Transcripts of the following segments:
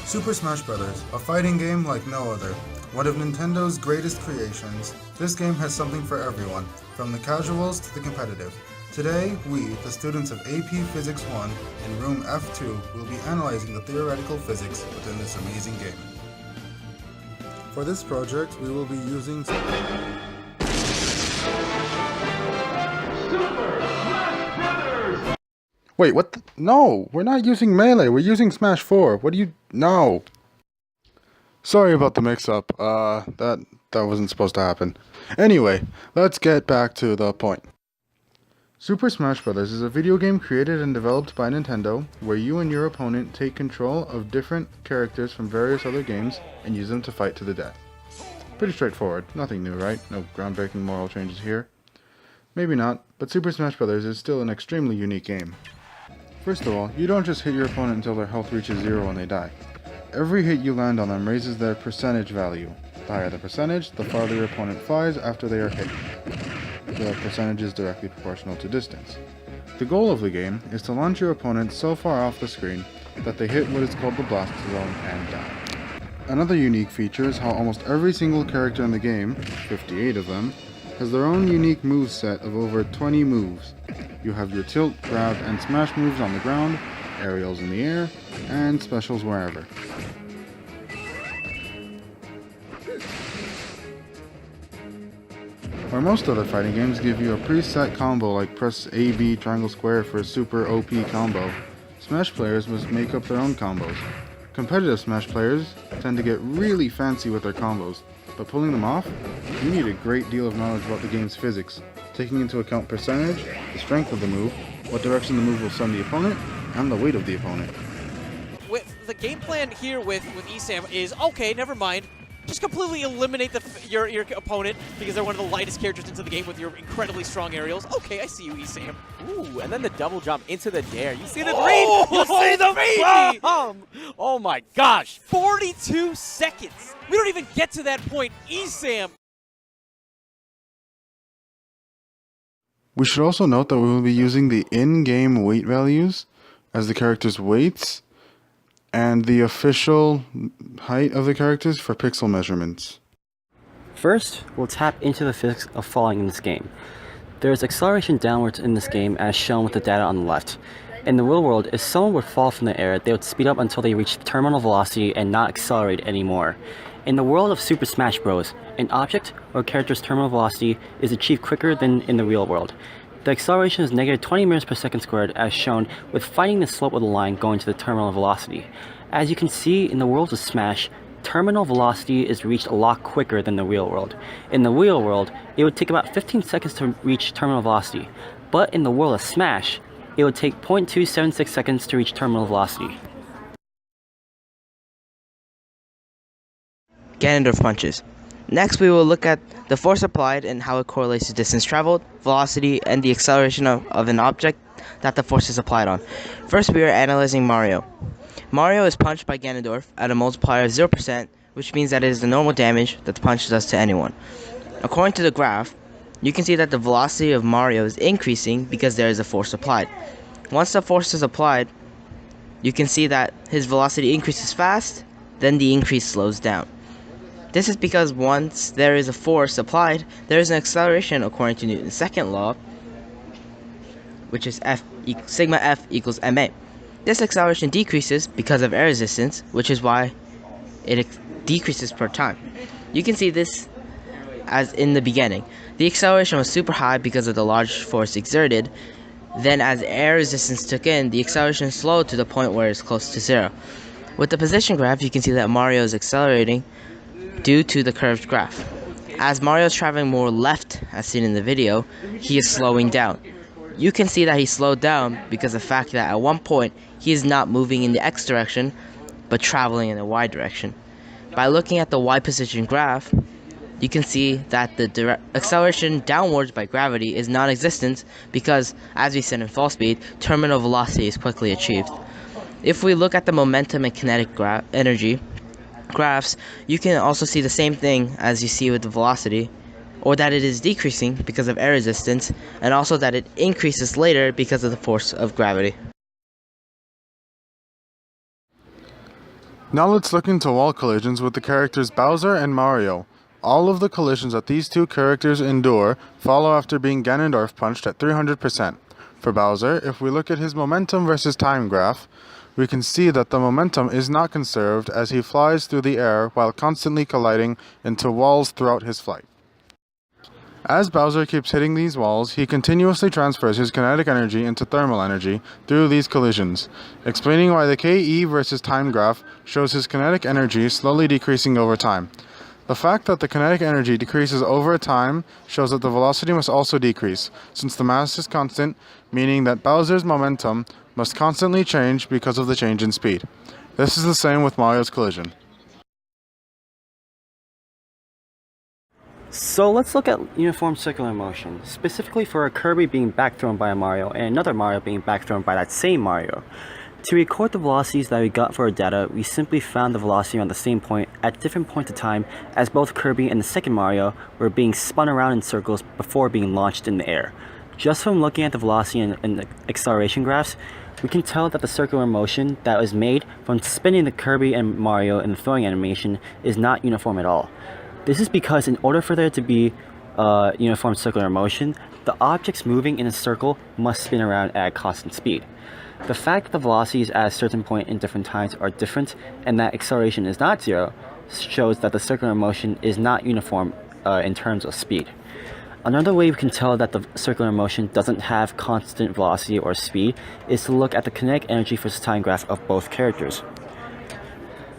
Super Smash Bros., a fighting game like no other. One of Nintendo's greatest creations, this game has something for everyone, from the casuals to the competitive. Today, we, the students of AP Physics 1 in room F2, will be analyzing the theoretical physics within this amazing game. For this project, we will be using Wait, what the? No, we're not using Melee, we're using Smash 4. What do you... No. Sorry about the mix-up. That wasn't supposed to happen. Anyway, let's get back to the point. Super Smash Bros. Is a video game created and developed by Nintendo, where you and your opponent take control of different characters from various other games and use them to fight to the death. Pretty straightforward. Nothing new, right? No groundbreaking moral changes here. Maybe not, but Super Smash Bros. Is still an extremely unique game. First of all, you don't just hit your opponent until their health reaches 0 when they die. Every hit you land on them raises their percentage value. The higher the percentage, the farther your opponent flies after they are hit. The percentage is directly proportional to distance. The goal of the game is to launch your opponent so far off the screen that they hit what is called the blast zone and die. Another unique feature is how almost every single character in the game, 58 of them, has their own unique moveset of over 20 moves. You have your tilt, grab, and smash moves on the ground, aerials in the air, and specials wherever. Where most other fighting games give you a preset combo like press A, B, triangle, square for a super OP combo, Smash players must make up their own combos. Competitive Smash players tend to get really fancy with their combos, but pulling them off, you need a great deal of knowledge about the game's physics, taking into account percentage, the strength of the move, what direction the move will send the opponent, and the weight of the opponent. The game plan here with ESAM is, okay, never mind, just completely eliminate your opponent because they're one of the lightest characters into the game with your incredibly strong aerials. Okay, I see you, ESAM. Ooh, and then the double jump into the dare. You see the Oh, green? You see the baby! bomb! Oh my gosh! 42 seconds! We don't even get to that point. ESAM! We should also note that we will be using the in-game weight values as the characters' weights and the official height of the characters for pixel measurements. First, we'll tap into the physics of falling in this game. There is acceleration downwards in this game as shown with the data on the left. In the real world, if someone would fall from the air, they would speed up until they reach terminal velocity and not accelerate anymore. In the world of Super Smash Bros., an object or character's terminal velocity is achieved quicker than in the real world. The acceleration is negative 20 meters per second squared as shown with finding the slope of the line going to the terminal velocity. As you can see in the world of Smash, terminal velocity is reached a lot quicker than the real world. In the real world, it would take about 15 seconds to reach terminal velocity, but in the world of Smash, it would take 0.276 seconds to reach terminal velocity. Ganondorf punches. Next, we will look at the force applied and how it correlates to distance traveled, velocity, and the acceleration of an object that the force is applied on. First, we are analyzing Mario. Mario is punched by Ganondorf at a multiplier of 0%, which means that it is the normal damage that the punch does to anyone. According to the graph, you can see that the velocity of Mario is increasing because there is a force applied. Once the force is applied, you can see that his velocity increases fast, then the increase slows down. This is because once there is a force applied, there is an acceleration according to Newton's second law, which is sigma F equals ma. This acceleration decreases because of air resistance, which is why it decreases per time. You can see this as in the beginning. The acceleration was super high because of the large force exerted. Then as air resistance took in, the acceleration slowed to the point where it's close to 0. With the position graph, you can see that Mario is accelerating due to the curved graph. As Mario is traveling more left, as seen in the video, he is slowing down. You can see that he slowed down because of the fact that at one point, he is not moving in the X direction, but traveling in the Y direction. By looking at the Y position graph, you can see that the acceleration downwards by gravity is non-existent because, as we said in fall speed, terminal velocity is quickly achieved. If we look at the momentum and kinetic energy graphs, you can also see the same thing as you see with the velocity, or that it is decreasing because of air resistance, and also that it increases later because of the force of gravity. Now let's look into wall collisions with the characters Bowser and Mario. All of the collisions that these two characters endure follow after being Ganondorf punched at 300%. For Bowser, if we look at his momentum versus time graph, we can see that the momentum is not conserved as he flies through the air while constantly colliding into walls throughout his flight. As Bowser keeps hitting these walls, he continuously transfers his kinetic energy into thermal energy through these collisions, explaining why the KE versus time graph shows his kinetic energy slowly decreasing over time. The fact that the kinetic energy decreases over time shows that the velocity must also decrease, since the mass is constant, meaning that Bowser's momentum must constantly change because of the change in speed. This is the same with Mario's collision. So let's look at uniform circular motion, specifically for a Kirby being backthrown by a Mario and another Mario being backthrown by that same Mario. To record the velocities that we got for our data, we simply found the velocity on the same point at different points of time as both Kirby and the second Mario were being spun around in circles before being launched in the air. Just from looking at the velocity and the acceleration graphs, we can tell that the circular motion that was made from spinning the Kirby and Mario in the throwing animation is not uniform at all. This is because in order for there to be uniform circular motion, the objects moving in a circle must spin around at a constant speed. The fact that the velocities at a certain point in different times are different and that acceleration is not zero shows that the circular motion is not uniform in terms of speed. Another way we can tell that the circular motion doesn't have constant velocity or speed is to look at the kinetic energy versus time graph of both characters.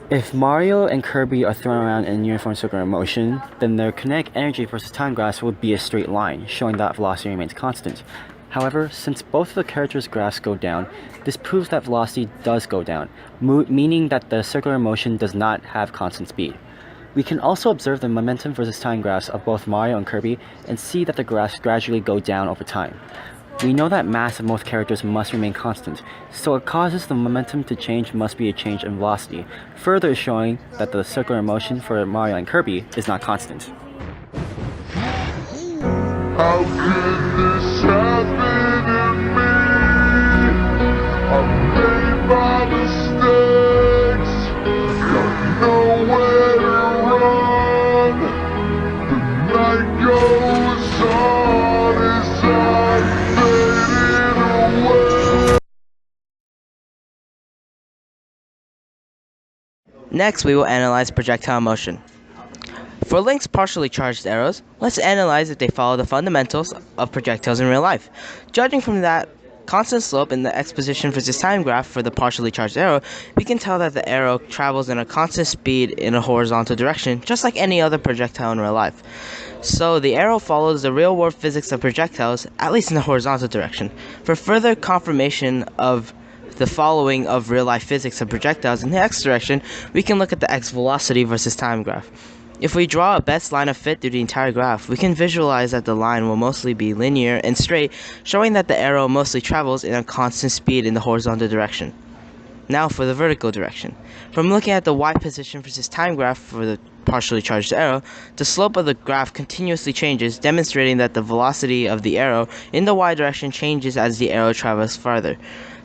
If Mario and Kirby are thrown around in uniform circular motion, then their kinetic energy versus time graphs would be a straight line, showing that velocity remains constant. However, since both of the characters' graphs go down, this proves that velocity does go down, meaning that the circular motion does not have constant speed. We can also observe the momentum versus time graphs of both Mario and Kirby and see that the graphs gradually go down over time. We know that mass of both characters must remain constant, so what causes the momentum to change must be a change in velocity, further showing that the circular motion for Mario and Kirby is not constant. How could this happen to me? I made my mistakes, got nowhere to run. The night goes on as I'm fading away. Next, we will analyze projectile motion. For Link's partially charged arrows, let's analyze if they follow the fundamentals of projectiles in real life. Judging from that constant slope in the x position versus time graph for the partially charged arrow, we can tell that the arrow travels in a constant speed in a horizontal direction, just like any other projectile in real life. So the arrow follows the real-world physics of projectiles, at least in the horizontal direction. For further confirmation of the following of real-life physics of projectiles in the x direction, we can look at the x velocity versus time graph. If we draw a best line of fit through the entire graph, we can visualize that the line will mostly be linear and straight, showing that the arrow mostly travels in a constant speed in the horizontal direction. Now for the vertical direction. From looking at the y position versus time graph for the partially charged arrow, the slope of the graph continuously changes, demonstrating that the velocity of the arrow in the y direction changes as the arrow travels farther.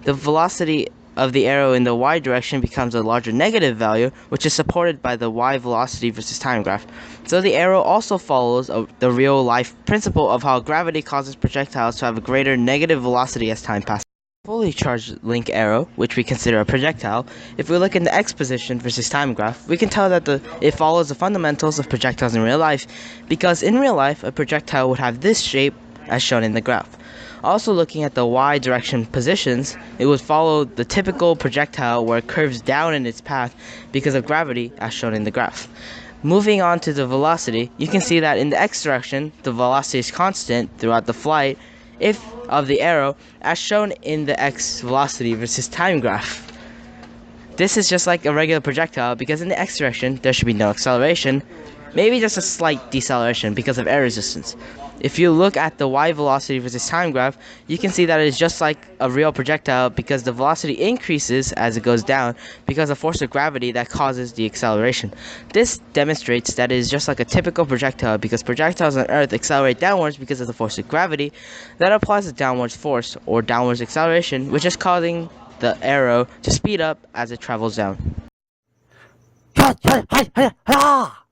The velocity of the arrow in the y direction becomes a larger negative value, which is supported by the y velocity versus time graph. So the arrow also follows the real-life principle of how gravity causes projectiles to have a greater negative velocity as time passes. Fully charged Link arrow, which we consider a projectile, if we look in the x position versus time graph, we can tell that it follows the fundamentals of projectiles in real life, because in real life, a projectile would have this shape as shown in the graph. Also looking at the y direction positions, it would follow the typical projectile where it curves down in its path because of gravity as shown in the graph. Moving on to the velocity, you can see that in the x direction, the velocity is constant throughout the flight of the arrow as shown in the x velocity versus time graph. This is just like a regular projectile because in the x direction there should be no acceleration, maybe just a slight deceleration because of air resistance. If you look at the y velocity versus time graph, you can see that it is just like a real projectile because the velocity increases as it goes down because of force of gravity that causes the acceleration. This demonstrates that it is just like a typical projectile because projectiles on Earth accelerate downwards because of the force of gravity that applies a downwards force or downwards acceleration, which is causing the arrow to speed up as it travels down. hi, hi, hi, hi, hi.